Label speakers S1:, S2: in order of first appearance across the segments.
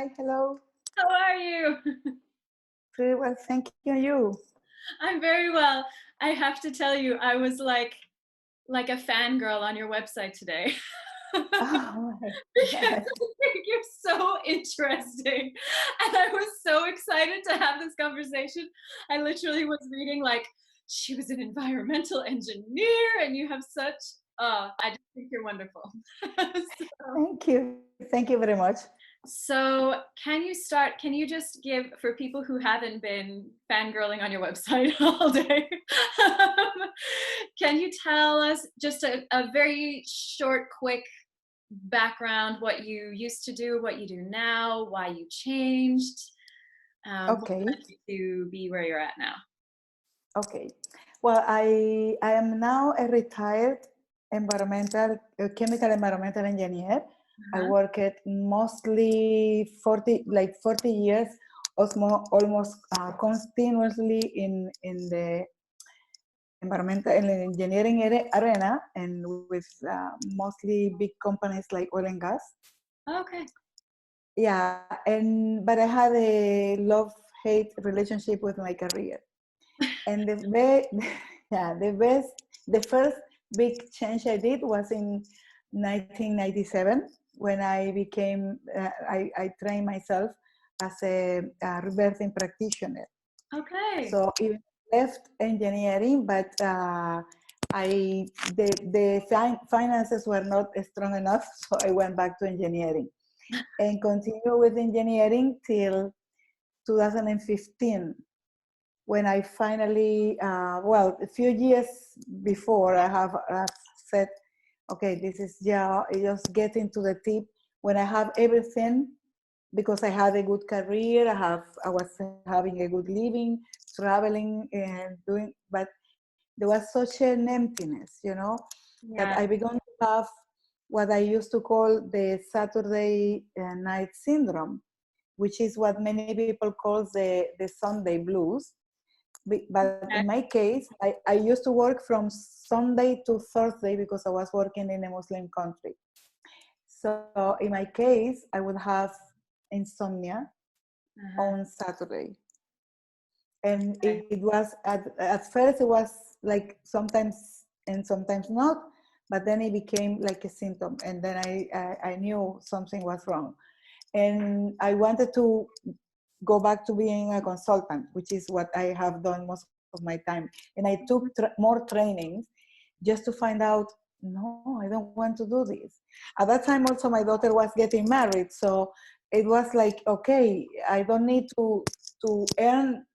S1: Hi, hello.
S2: How are you?
S1: Pretty well, thank you. And you?
S2: I'm very well. I have to tell you, I was like a fangirl on your website today.
S1: Oh my
S2: Because
S1: God.
S2: I think you're so interesting. And I was so excited to have this conversation. I literally was reading like she was an environmental engineer and you have such I just think you're wonderful. so,
S1: Thank you. Thank you very much.
S2: So, can you just give, for people who haven't been fangirling on your website all day, can you tell us just a very short, quick background, what you used to do, what you do now, why you changed, what
S1: Okay.
S2: led you to be where you're at now?
S1: Okay. Well, I am now a retired chemical environmental engineer. I
S2: Uh-huh.
S1: work at mostly 40 years, almost continuously in the environmental and engineering arena, and with mostly big companies like oil and gas.
S2: Okay.
S1: Yeah, and but I had a love-hate relationship with my career. And the first big change I did was in 1997 when I trained myself as a rebirthing practitioner.
S2: Okay.
S1: So even left engineering, but the finances were not strong enough, so I went back to engineering and continue with engineering till 2015, when I finally, a few years before, I've said, okay, this is just getting to the tip when I have everything, because I had a good career, I was having a good living, traveling and doing, but there was such an emptiness, that
S2: Yeah.
S1: I began to have what I used to call the Saturday night syndrome, which is what many people call the Sunday blues. But in
S2: Okay.
S1: my case, I used to work from Sunday to Thursday because I was working in a Muslim country. So in my case, I would have insomnia
S2: Uh-huh.
S1: on Saturday. And it was, at first, it was like sometimes and sometimes not, but then it became like a symptom. And then I knew something was wrong. And I wanted to go back to being a consultant, which is what I have done most of my time. And I took more trainings just to find out, no, I don't want to do this. At that time, also, my daughter was getting married. So it was like, okay, I don't need to earn,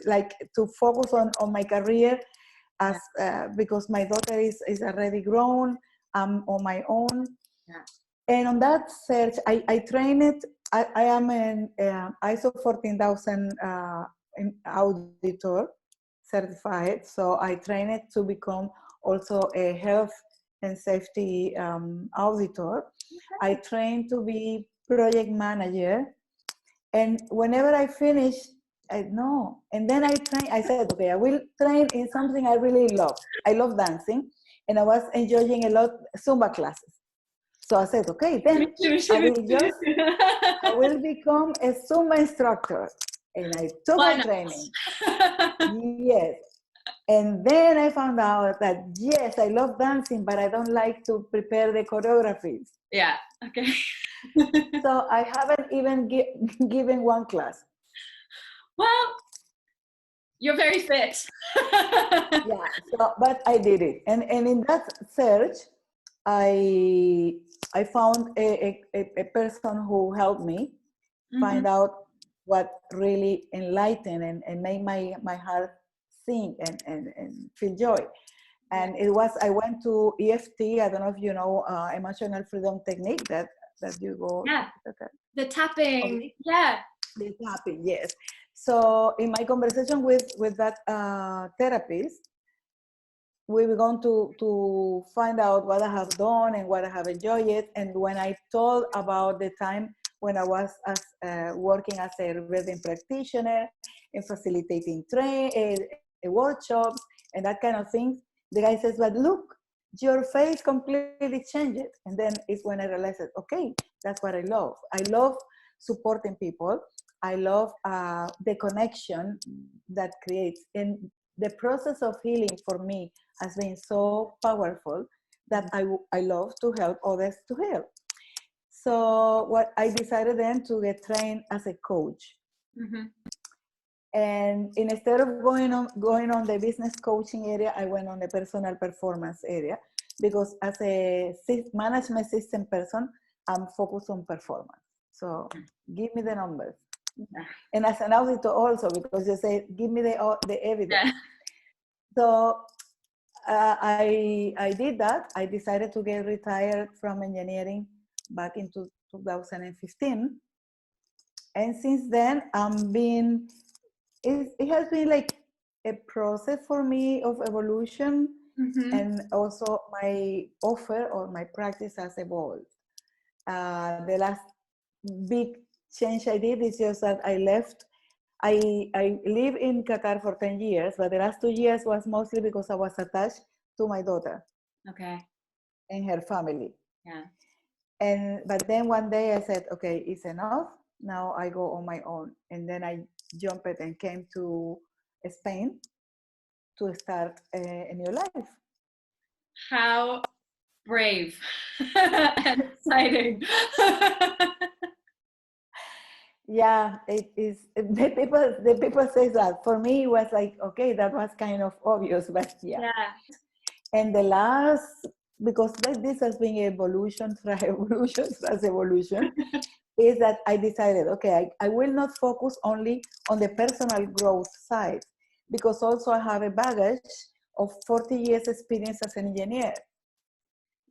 S1: like to focus on my career as
S2: Yeah.
S1: because my daughter is already grown. I'm on my own.
S2: Yeah.
S1: And on that search, I train it. I am an ISO 14000 auditor certified. So I train it to become also a health and safety auditor. I train to be project manager. And whenever I finish, I know. And then I said, okay, I will train in something I really love. I love dancing. And I was enjoying a lot Zumba classes. So I said, okay,
S2: Me
S1: then
S2: too, me
S1: I
S2: too, me
S1: will
S2: too.
S1: become a Zumba instructor. And I took
S2: Why
S1: my
S2: not?
S1: training. Yes. And then I found out that, yes, I love dancing, but I don't like to prepare the choreographies.
S2: Yeah. Okay.
S1: So I haven't even given one class.
S2: Well, you're very fit.
S1: Yeah, so, but I did it. And in that search, I found a person who helped me
S2: Mhm.
S1: find out what really enlightened and made my heart sing and feel joy.
S2: Yeah.
S1: And I went to EFT. I don't know if you know emotional freedom technique that you go.
S2: Yeah. The tapping.
S1: Okay,
S2: Yeah.
S1: this happened, yes. So in my conversation with that therapist, we were going to find out what I have done and what I have enjoyed. And when I told about the time when I was working as a reading practitioner and facilitating workshops and that kind of things, the guy says, but look, your face completely changed. And then it's when I realized that, okay, that's what I love. I love supporting people. I love the connection that creates. And the process of healing for me has been so powerful that I love to help others to heal. So what I decided then to get trained as a coach.
S2: Mm-hmm.
S1: And instead of going on the business coaching area, I went on the personal performance area, because as a management system person, I'm focused on performance. So give me the numbers.
S2: Yeah.
S1: And as an auditor also, because you say, give me the evidence.
S2: Yeah.
S1: So I did that. I decided to get retired from engineering back in 2015. And since then, it has been like a process for me of evolution.
S2: Mm-hmm.
S1: And also my offer or my practice has evolved. The last big change I did is just that I left. I live in Qatar for 10 years, but the last 2 years was mostly because I was attached to my daughter.
S2: Okay.
S1: And her family.
S2: Yeah.
S1: But then one day I said, okay, it's enough. Now I go on my own. And then I jumped and came to Spain to start a new life.
S2: How brave and exciting.
S1: Yeah, it is. The people say that. For me, it was like, okay, that was kind of obvious, but yeah.
S2: Yeah.
S1: And the last, because this has been evolution through evolution through evolution, is that I decided, okay, I will not focus only on the personal growth side, because also I have a baggage of 40 years experience as an engineer.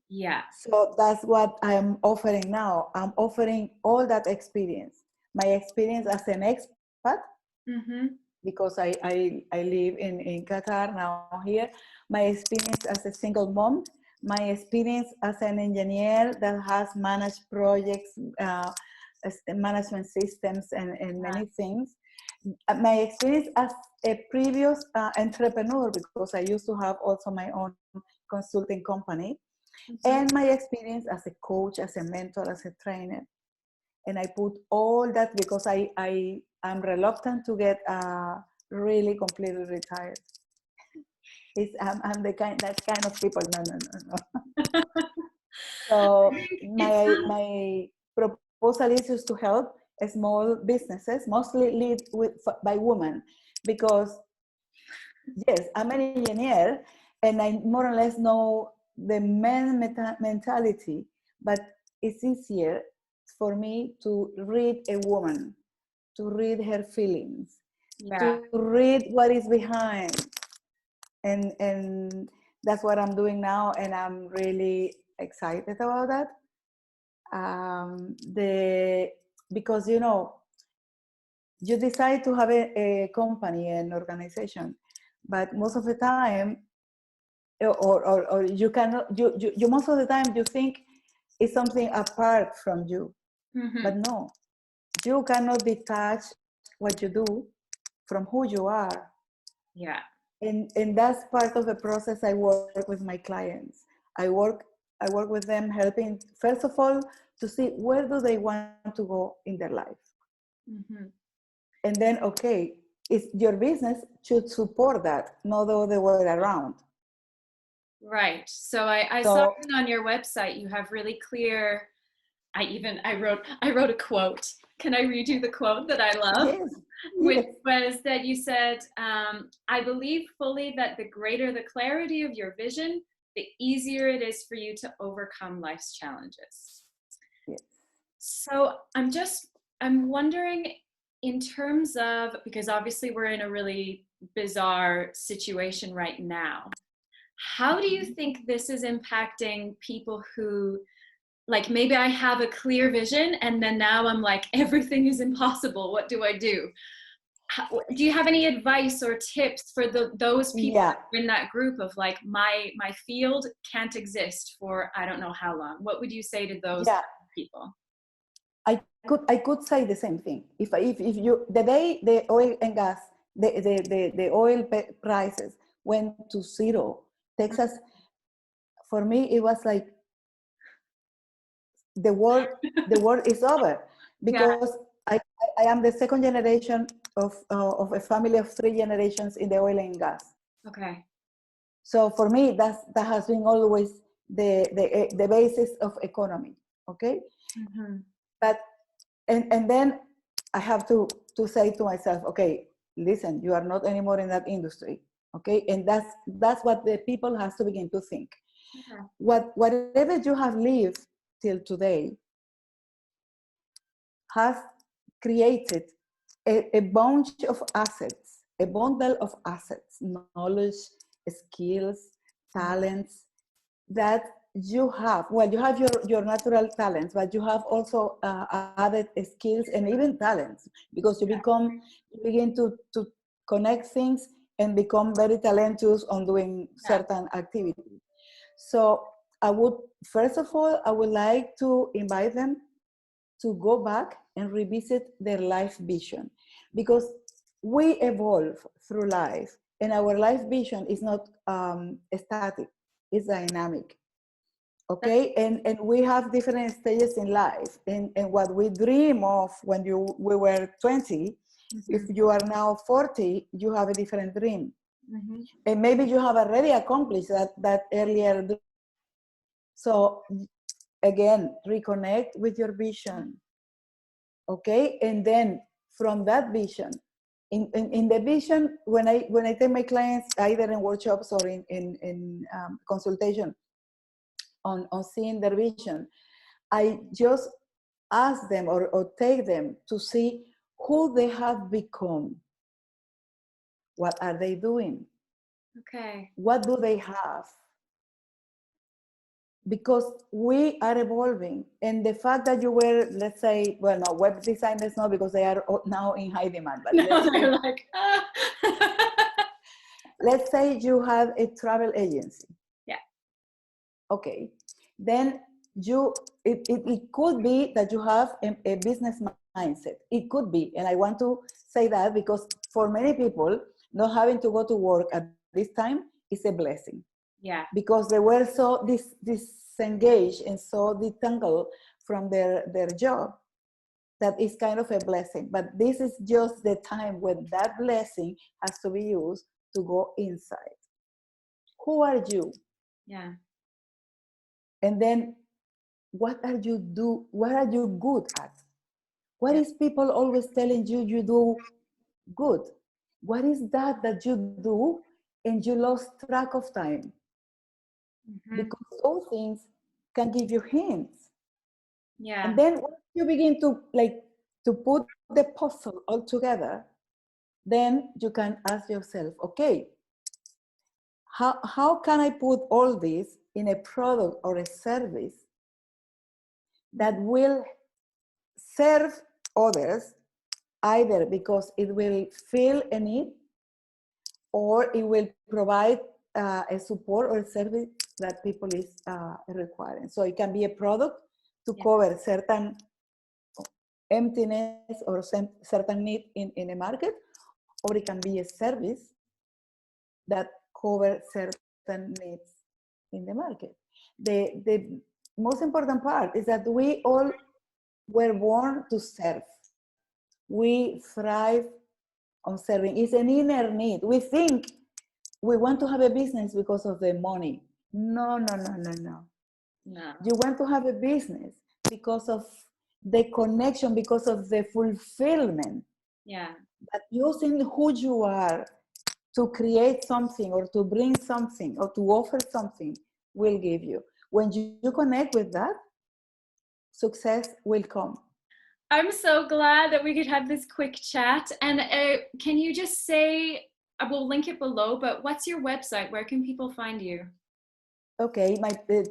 S2: Yeah.
S1: So that's what I'm offering now. I'm offering all that experience. My experience as an expat,
S2: Mm-hmm.
S1: because I live in Qatar now here. My experience as a single mom, my experience as an engineer that has managed projects, management systems, and many things. My experience as a previous entrepreneur, because I used to have also my own consulting company, and my experience as a coach, as a mentor, as a trainer. And I put all that because I'm reluctant to get really completely retired. I'm that kind of people. No. So my proposal is just to help small businesses, mostly lead by women, because yes, I'm an engineer and I more or less know the men mentality, but it's easier for me to read a woman, to read her feelings,
S2: Yeah.
S1: to read what is behind. And that's what I'm doing now, and I'm really excited about that. Because you decide to have a company, an organization, but most of the time, or you cannot, you most of the time you think it's something apart from you.
S2: Mm-hmm.
S1: But no, you cannot detach what you do from who you are.
S2: Yeah.
S1: And that's part of the process. I work with my clients. I work with them, helping first of all to see where do they want to go in their life.
S2: Mm-hmm.
S1: And then, okay, it's your business should support that, not the other way around.
S2: Right. So I saw it on your website. You have really clear. I wrote a quote. Can I read you the quote that I love?
S1: Yes.
S2: Which was that you said, I believe fully that the greater the clarity of your vision, the easier it is for you to overcome life's challenges.
S1: Yes.
S2: So I'm wondering, in terms of, because obviously we're in a really bizarre situation right now, how do you think this is impacting people who, like, maybe I have a clear vision and then now I'm like, everything is impossible. What do I do? Do you have any advice or tips for those people in that group of like, my field can't exist for I don't know how long? What would you say to those people?
S1: I could say the same thing. If you, the day the oil and gas, the oil prices went to zero, Texas, for me it was like the world is over,
S2: Yeah.
S1: because I am the second generation of a family of 3 generations in the oil and gas.
S2: Okay.
S1: So for me, that has been always the basis of economy. Okay,
S2: Mm-hmm.
S1: but and then I have to say to myself, okay, listen, you are not anymore in that industry. Okay, and that's what the people has to begin to think.
S2: Okay.
S1: Whatever you have lived till today has created a bunch of assets, a bundle of assets, knowledge, skills, talents that you have. Well, you have your natural talents, but you have also added skills and even talents, because you begin to connect things and become very talented on doing certain activities. So I would, first of all, I would like to invite them to go back and revisit their life vision, because we evolve through life, and our life vision is not static, it's dynamic. Okay, and we have different stages in life, and what we dream of when we were 20, if you are now 40, you have a different dream. And maybe you have already accomplished that earlier dream. So again, reconnect with your vision. Okay, and then from that vision, in the vision, when I take my clients either in workshops or in consultation on seeing their vision, I just ask them or take them to see who they have become. What are they doing?
S2: Okay.
S1: What do they have? Because we are evolving, and the fact that you were, let's say, well, no, web designers, no, because they are now in high demand, but
S2: No, they're like, ah.
S1: let's say you have a travel agency.
S2: Yeah.
S1: Okay, then it could be that you have a business mindset. It could be, and I want to say that because for many people, not having to go to work at this time is a blessing.
S2: Yeah.
S1: Because they were so disengaged and so detangled from their job, that is kind of a blessing. But this is just the time when that blessing has to be used to go inside. Who are you?
S2: Yeah.
S1: And then what are you good at? What is people always telling you do good? What is that you do and you lost track of time? Because those things can give you hints.
S2: Yeah.
S1: And then once you begin to put the puzzle all together, then you can ask yourself, okay, how can I put all this in a product or a service that will serve others, either because it will fill a need or it will provide a support or a service that people is requiring. So it can be a product to cover certain emptiness or certain need in a market, or it can be a service that covers certain needs in the market. The most important part is that we all were born to serve. We thrive on serving. It's an inner need. We think we want to have a business because of the money. No.
S2: No.
S1: You want to have a business because of the connection, because of the fulfillment.
S2: Yeah.
S1: That using who you are to create something or to bring something or to offer something will give you. When you connect with that, success will come.
S2: I'm so glad that we could have this quick chat. And can you just say, we'll link it below, but what's your website? Where can people find you?
S1: Okay,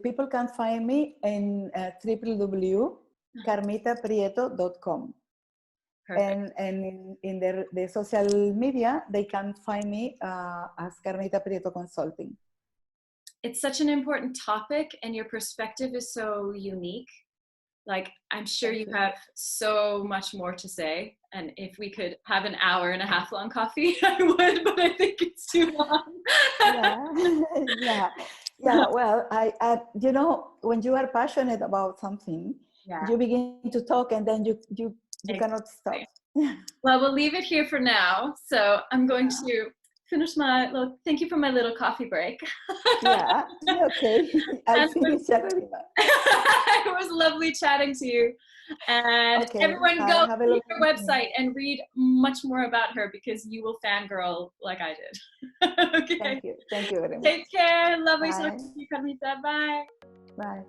S1: people can find me in www.carmitaprieto.com.
S2: Perfect.
S1: And in the social media, they can find me as Carmita Prieto Consulting.
S2: It's such an important topic, and your perspective is so unique. Like, I'm sure you have so much more to say. And if we could have an hour and a half long coffee, I would, but I think it's too long.
S1: Yeah. Well, I when you are passionate about something, you begin to talk, and then you You cannot stop.
S2: Well, we'll leave it here for now. So I'm going to finish my little, thank you for my little coffee break.
S1: Yeah, okay. I finished already.
S2: It was lovely chatting to you. And
S1: Okay,
S2: everyone go
S1: have a
S2: to
S1: lovely
S2: her website and read much more about her because you will fangirl like I did. Okay.
S1: Thank you very much.
S2: Take care. Lovely
S1: Bye.
S2: talking to you, Carmita. Bye.
S1: Bye.